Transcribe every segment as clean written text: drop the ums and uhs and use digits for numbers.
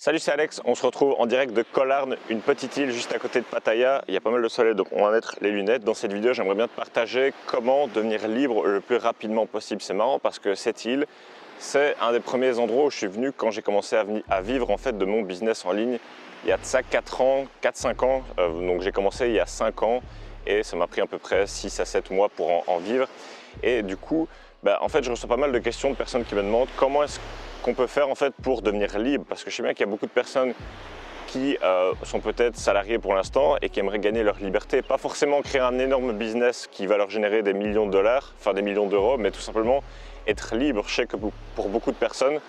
Salut, c'est Alex, on se retrouve en direct de Koh Larn, une petite île juste à côté de Pattaya. Il y a pas mal de soleil, donc on va mettre les lunettes. Dans cette vidéo, j'aimerais bien te partager comment devenir libre le plus rapidement possible. C'est marrant parce que cette île, c'est un des premiers endroits où je suis venu quand j'ai commencé à vivre en fait de mon business en ligne. Il y a de ça 4-5 ans, donc j'ai commencé il y a 5 ans et ça m'a pris à peu près 6 à 7 mois pour en vivre. Et du coup, en fait, je reçois pas mal de questions de personnes qui me demandent comment est-ce qu'on peut faire en fait pour devenir libre, parce que je sais bien qu'il y a beaucoup de personnes qui sont peut-être salariés pour l'instant et qui aimeraient gagner leur liberté, pas forcément créer un énorme business qui va leur générer des millions de dollars, enfin des millions d'euros, mais tout simplement être libre. Je sais que pour beaucoup de personnes,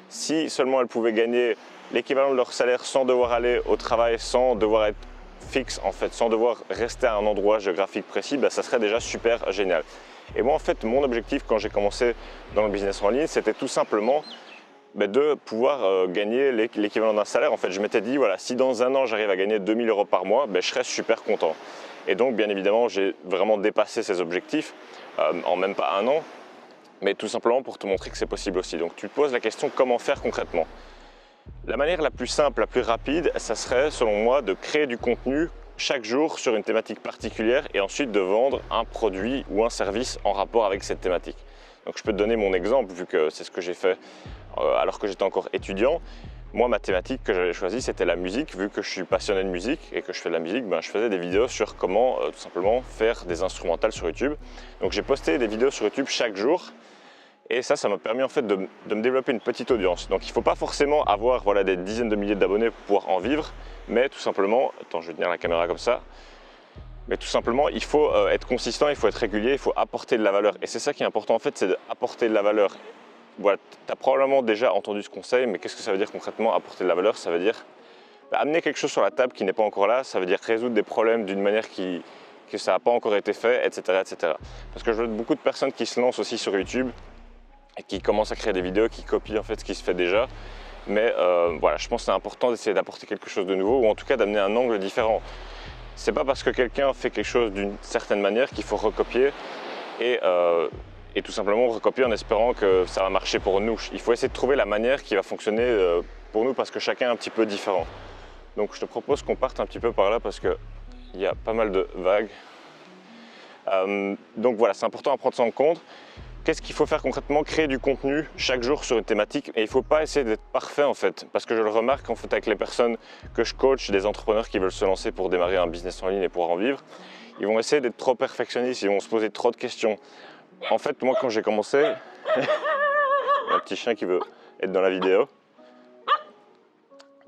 si seulement elles pouvaient gagner l'équivalent de leur salaire sans devoir aller au travail, sans devoir être fixe en fait, sans devoir rester à un endroit géographique précis, ça serait déjà super génial. Et moi en fait, mon objectif quand j'ai commencé dans le business en ligne, c'était tout simplement de pouvoir gagner l'équivalent d'un salaire. En fait, je m'étais dit, voilà, si dans un an j'arrive à gagner 2000 € par mois, je serais super content. Et donc, bien évidemment, j'ai vraiment dépassé ces objectifs en même pas un an, mais tout simplement pour te montrer que c'est possible aussi. Donc, tu te poses la question, comment faire concrètement? La manière la plus simple, la plus rapide, ça serait, selon moi, de créer du contenu chaque jour sur une thématique particulière et ensuite de vendre un produit ou un service en rapport avec cette thématique. Donc je peux te donner mon exemple, vu que c'est ce que j'ai fait alors que j'étais encore étudiant. Moi, ma thématique que j'avais choisie, c'était la musique. Vu que je suis passionné de musique et que je fais de la musique, je faisais des vidéos sur comment tout simplement faire des instrumentales sur YouTube. Donc j'ai posté des vidéos sur YouTube chaque jour. Et ça m'a permis en fait de me développer une petite audience. Donc il ne faut pas forcément avoir des dizaines de milliers d'abonnés pour pouvoir en vivre, mais tout simplement, attends, je vais tenir la caméra comme ça, mais tout simplement il faut être consistant, il faut être régulier, il faut apporter de la valeur. Et c'est ça qui est important en fait, c'est d'apporter de la valeur. Voilà, tu as probablement déjà entendu ce conseil, mais qu'est-ce que ça veut dire concrètement, apporter de la valeur? Ça veut dire amener quelque chose sur la table qui n'est pas encore là, ça veut dire résoudre des problèmes d'une manière que ça n'a pas encore été fait, etc., etc. Parce que je vois beaucoup de personnes qui se lancent aussi sur YouTube et qui commencent à créer des vidéos, qui copient en fait ce qui se fait déjà. Mais voilà, je pense que c'est important d'essayer d'apporter quelque chose de nouveau, ou en tout cas d'amener un angle différent. C'est pas parce que quelqu'un fait quelque chose d'une certaine manière qu'il faut recopier et tout simplement recopier en espérant que ça va marcher pour nous. Il faut essayer de trouver la manière qui va fonctionner pour nous, parce que chacun est un petit peu différent. Donc je te propose qu'on parte un petit peu par là parce qu'il y a pas mal de vagues. Donc voilà, c'est important à prendre ça en compte. Qu'est-ce qu'il faut faire concrètement? Créer du contenu chaque jour sur une thématique, et il ne faut pas essayer d'être parfait en fait, parce que je le remarque en fait avec les personnes que je coach, des entrepreneurs qui veulent se lancer pour démarrer un business en ligne et pouvoir en vivre. Ils vont essayer d'être trop perfectionnistes, ils vont se poser trop de questions. En fait, moi quand j'ai commencé, un petit chien qui veut être dans la vidéo.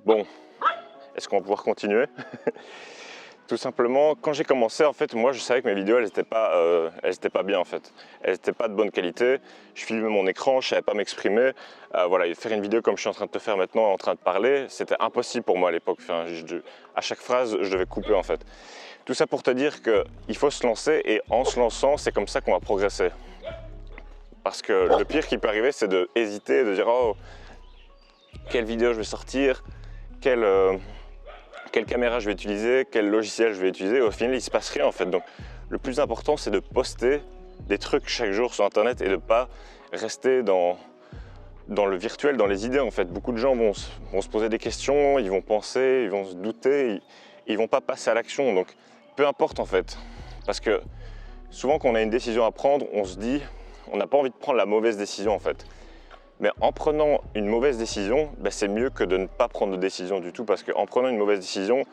Bon, est-ce qu'on va pouvoir continuer? Tout simplement, quand j'ai commencé, en fait, moi je savais que mes vidéos, elles n'étaient pas bien en fait. Elles n'étaient pas de bonne qualité. Je filmais mon écran, je ne savais pas m'exprimer. Voilà, faire une vidéo comme je suis en train de te faire maintenant, en train de parler, c'était impossible pour moi à l'époque. Enfin, à chaque phrase, je devais couper en fait. Tout ça pour te dire qu'il faut se lancer, et en se lançant, c'est comme ça qu'on va progresser. Parce que le pire qui peut arriver, c'est d'hésiter, de dire « Oh, quelle vidéo je vais sortir, quelle caméra je vais utiliser, quel logiciel je vais utiliser », et au final il ne se passe rien en fait. Donc le plus important, c'est de poster des trucs chaque jour sur internet et de ne pas rester dans le virtuel, dans les idées en fait. Beaucoup de gens vont se poser des questions, ils vont penser, ils vont se douter, ils ne vont pas passer à l'action. Donc peu importe en fait, parce que souvent quand on a une décision à prendre, on se dit, on n'a pas envie de prendre la mauvaise décision en fait. Mais en prenant une mauvaise décision, c'est mieux que de ne pas prendre de décision du tout, parce qu'en prenant une mauvaise décision,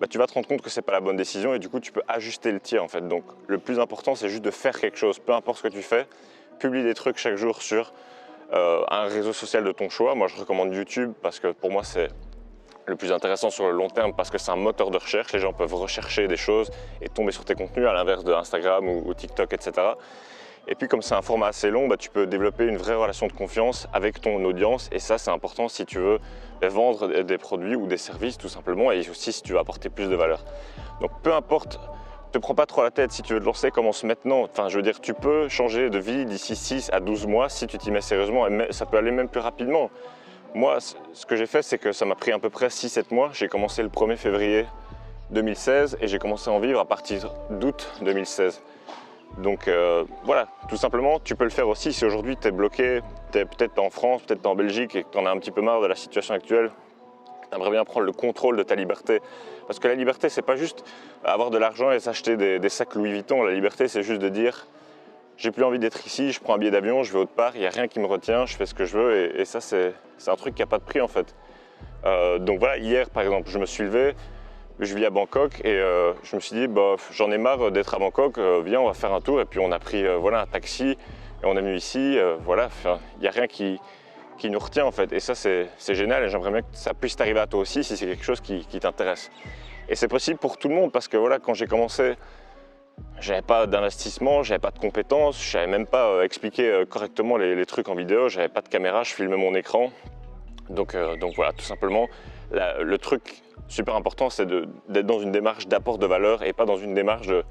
tu vas te rendre compte que ce n'est pas la bonne décision, et du coup tu peux ajuster le tir en fait. Donc le plus important, c'est juste de faire quelque chose, peu importe ce que tu fais. Publie des trucs chaque jour sur un réseau social de ton choix. Moi je recommande YouTube parce que pour moi c'est le plus intéressant sur le long terme, parce que c'est un moteur de recherche. Les gens peuvent rechercher des choses et tomber sur tes contenus, à l'inverse de Instagram ou TikTok, etc. Et puis comme c'est un format assez long, tu peux développer une vraie relation de confiance avec ton audience, et ça c'est important si tu veux vendre des produits ou des services tout simplement, et aussi si tu veux apporter plus de valeur. Donc peu importe, ne te prends pas trop la tête. Si tu veux te lancer, commence maintenant. Enfin je veux dire, tu peux changer de vie d'ici 6 à 12 mois si tu t'y mets sérieusement, et ça peut aller même plus rapidement. Moi ce que j'ai fait, c'est que ça m'a pris à peu près 6-7 mois. J'ai commencé le 1er février 2016 et j'ai commencé à en vivre à partir d'août 2016. Donc voilà, tout simplement, tu peux le faire aussi si aujourd'hui tu es bloqué, tu es peut-être en France, peut-être en Belgique et que tu en as un petit peu marre de la situation actuelle, Tu aimerais bien prendre le contrôle de ta liberté. Parce que la liberté, c'est pas juste avoir de l'argent et s'acheter des sacs Louis Vuitton. La liberté, c'est juste de dire j'ai plus envie d'être ici, je prends un billet d'avion, je vais autre part, il n'y a rien qui me retient, je fais ce que je veux. Et ça, c'est un truc qui n'a pas de prix en fait. Donc voilà, hier par exemple, je me suis levé, je vis à Bangkok et je me suis dit bah, j'en ai marre d'être à Bangkok, viens on va faire un tour. Et puis on a pris voilà, un taxi et on est venu ici, voilà, il n'y a rien qui nous retient en fait. Et ça c'est génial et j'aimerais bien que ça puisse t'arriver à toi aussi si c'est quelque chose qui t'intéresse. Et c'est possible pour tout le monde parce que voilà, quand j'ai commencé, j'avais pas d'investissement, j'avais pas de compétences, je savais même pas expliquer correctement les trucs en vidéo, j'avais pas de caméra, je filmais mon écran. Donc voilà, tout simplement, le truc super important, c'est d'être dans une démarche d'apport de valeur et pas dans une démarche de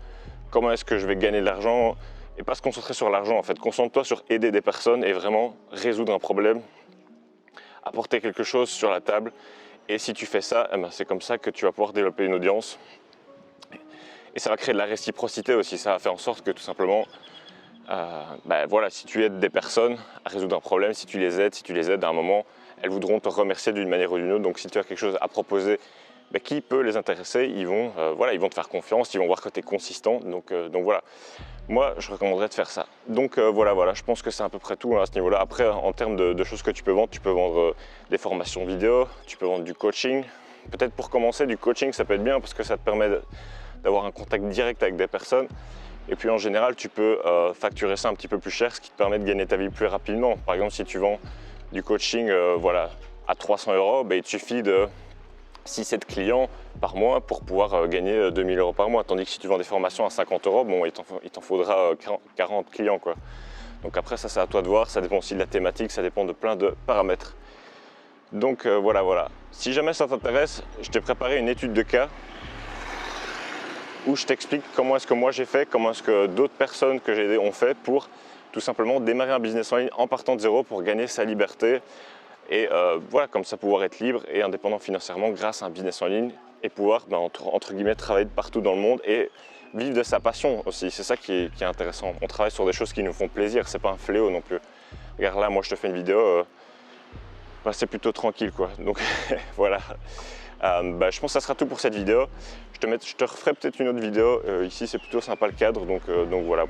comment est-ce que je vais gagner de l'argent et pas se concentrer sur l'argent en fait. Concentre-toi sur aider des personnes et vraiment résoudre un problème, apporter quelque chose sur la table. Et si tu fais ça, eh ben, c'est comme ça que tu vas pouvoir développer une audience. Et ça va créer de la réciprocité aussi, ça va faire en sorte que tout simplement, voilà, si tu aides des personnes à résoudre un problème, si tu les aides à un moment, elles voudront te remercier d'une manière ou d'une autre. Donc si tu as quelque chose à proposer qui peut les intéresser, ils vont te faire confiance, ils vont voir que tu es consistant. Donc voilà, moi je recommanderais de faire ça. Donc voilà, je pense que c'est à peu près tout à ce niveau-là. Après, en termes de choses que tu peux vendre des formations vidéo, tu peux vendre du coaching. Peut-être pour commencer, du coaching, ça peut être bien parce que ça te permet d'avoir un contact direct avec des personnes. Et puis en général, tu peux facturer ça un petit peu plus cher, ce qui te permet de gagner ta vie plus rapidement. Par exemple, si tu vends du coaching à 300 €, il te suffit de 6-7 clients par mois pour pouvoir gagner 2000 € par mois. Tandis que si tu vends des formations à 50 €, bon, il t'en faudra 40 clients, quoi. Donc après, ça c'est à toi de voir, ça dépend aussi de la thématique, ça dépend de plein de paramètres. Donc voilà. Si jamais ça t'intéresse, je t'ai préparé une étude de cas où je t'explique comment est-ce que moi j'ai fait, comment est-ce que d'autres personnes que j'ai aidées ont fait pour tout simplement démarrer un business en ligne en partant de zéro pour gagner sa liberté et voilà, comme ça pouvoir être libre et indépendant financièrement grâce à un business en ligne et pouvoir entre guillemets travailler de partout dans le monde et vivre de sa passion aussi. C'est ça qui est intéressant. On travaille sur des choses qui nous font plaisir, c'est pas un fléau non plus. Regarde là, moi je te fais une vidéo, c'est plutôt tranquille quoi. Donc voilà. Je pense que ça sera tout pour cette vidéo. Je te referai peut-être une autre vidéo. Ici c'est plutôt sympa le cadre, donc voilà.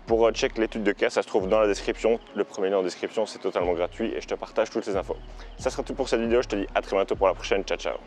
Pour check l'étude de cas, ça se trouve dans la description. Le premier lien en description, c'est totalement gratuit et je te partage toutes les infos. Ça sera tout pour cette vidéo. Je te dis à très bientôt pour la prochaine. Ciao, ciao.